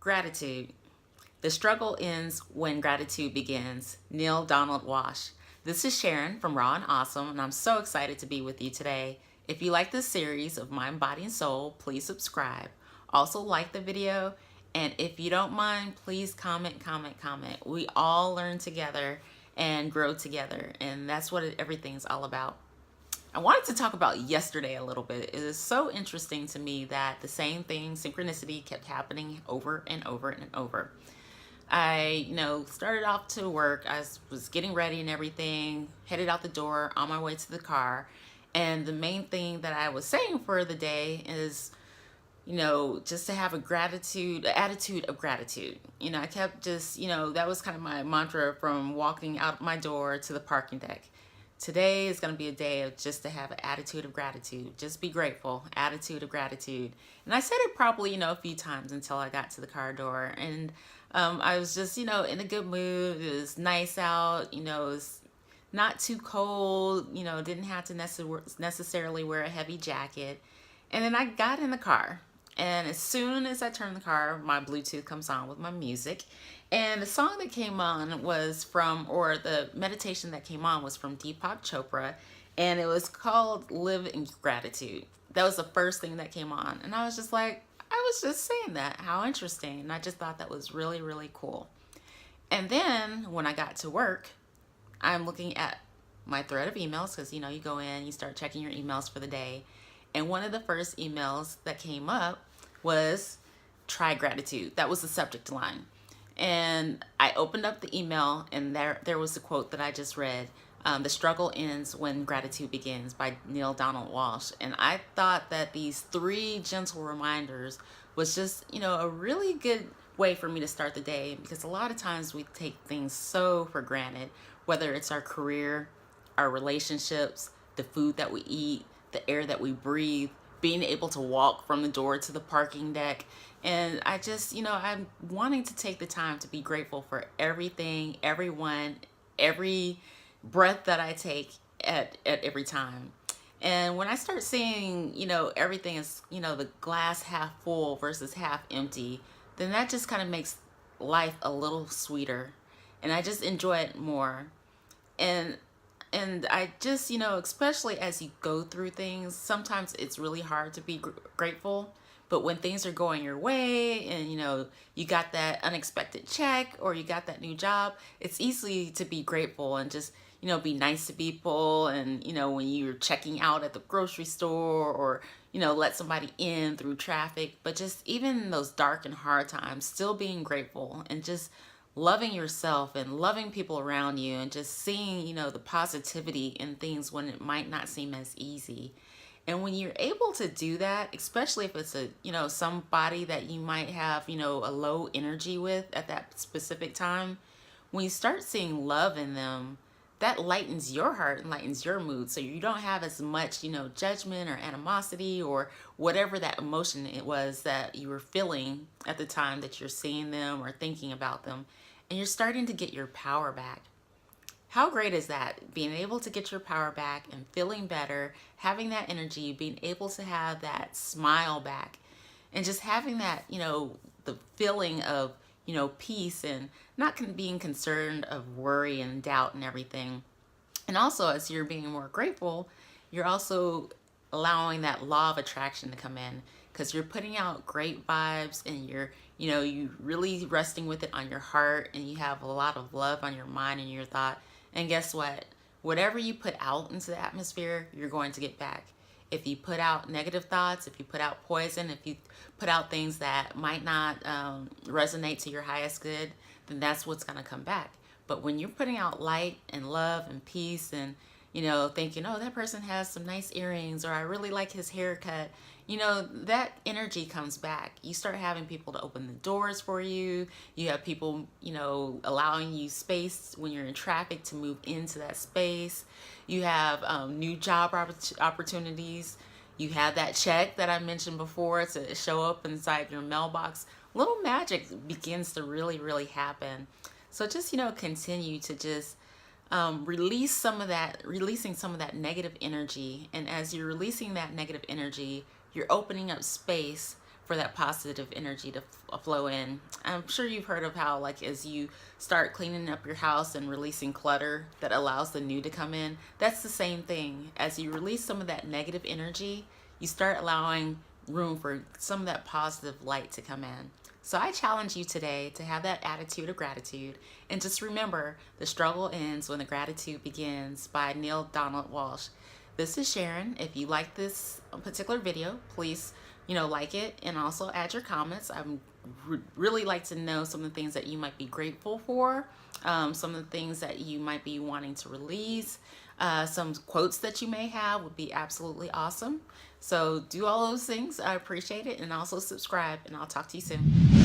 Gratitude. The struggle ends when gratitude begins. Neil Donald Walsh. This is Sharon from Raw and Awesome, and I'm so excited to be with you today. If you like this series of Mind, Body, and Soul, please subscribe. Also like the video, and if you don't mind, please comment. We all learn together and grow together, and that's what everything's all about. I wanted to talk about yesterday a little bit. It is so interesting to me that the same thing, synchronicity, kept happening over and over and over. I, started off to work. I was getting ready and everything, headed out the door on my way to the car. And the main thing that I was saying for the day is, just to have an attitude of gratitude. I kept just, that was kind of my mantra from walking out my door to the parking deck. Today is going to be a day of just to have an attitude of gratitude. Just be grateful. Attitude of gratitude. And I said it probably, a few times until I got to the car door. And I was just, in a good mood. It was nice out. It was not too cold. Didn't have to necessarily wear a heavy jacket. And then I got in the car. And as soon as I turned the car, my Bluetooth comes on with my music. And the song that came on was or the meditation that came on was from Deepak Chopra. And it was called Live in Gratitude. That was the first thing that came on. And I was just like, I was just saying that. How interesting. And I just thought that was really, really cool. And then when I got to work, I'm looking at my thread of emails because, you go in, you start checking your emails for the day. And one of the first emails that came up was try gratitude. That was the subject line. And I opened up the email, and there was the quote that I just read. The struggle ends when gratitude begins, by Neil Donald Walsh. And I thought that these 3 gentle reminders was just, a really good way for me to start the day, because a lot of times we take things so for granted, whether it's our career, our relationships, the food that we eat, the air that we breathe, being able to walk from the door to the parking deck. And I just, I'm wanting to take the time to be grateful for everything, everyone, every breath that I take at every time. And when I start seeing, everything is, the glass half full versus half empty, then that just kind of makes life a little sweeter. And I just enjoy it more. And I just, especially as you go through things, sometimes it's really hard to be grateful. But when things are going your way and, you got that unexpected check or you got that new job, it's easy to be grateful and just, be nice to people. And, when you're checking out at the grocery store or, let somebody in through traffic. But just even in those dark and hard times, still being grateful and just loving yourself and loving people around you and just seeing, the positivity in things when it might not seem as easy. And when you're able to do that, especially if it's somebody that you might have, a low energy with at that specific time, when you start seeing love in them, that lightens your heart and lightens your mood. So you don't have as much, judgment or animosity or whatever that emotion it was that you were feeling at the time that you're seeing them or thinking about them. And you're starting to get your power back. How great is that? Being able to get your power back and feeling better, having that energy, being able to have that smile back, and just having that, the feeling of, peace and not being concerned of worry and doubt and everything. And also, as you're being more grateful, you're also allowing that law of attraction to come in, because you're putting out great vibes and you're you really resting with it on your heart, and you have a lot of love on your mind and your thought. And guess what? Whatever you put out into the atmosphere, you're going to get back. If you put out negative thoughts, if you put out poison, if you put out things that might not resonate to your highest good, then that's what's going to come back. But when you're putting out light and love and peace and, thinking, oh, that person has some nice earrings, or I really like his haircut, that energy comes back. You start having people to open the doors for you. You have people, allowing you space when you're in traffic to move into that space. You have new job opportunities. You have that check that I mentioned before to show up inside your mailbox. Little magic begins to really, really happen. So just, continue to just releasing some of that negative energy. And as you're releasing that negative energy, you're opening up space for that positive energy to flow in. I'm sure you've heard of how, like, as you start cleaning up your house and releasing clutter, that allows the new to come in. That's the same thing. As you release some of that negative energy, you start allowing room for some of that positive light to come in. So I challenge you today to have that attitude of gratitude, and just remember, the struggle ends when the gratitude begins, by Donald Walsh. This is Sharon. If you like this particular video, please, like it, and also add your comments. I really like to know some of the things that you might be grateful for, some of the things that you might be wanting to release, some quotes that you may have would be absolutely awesome. So do all those things. I appreciate it, and also subscribe, and I'll talk to you soon.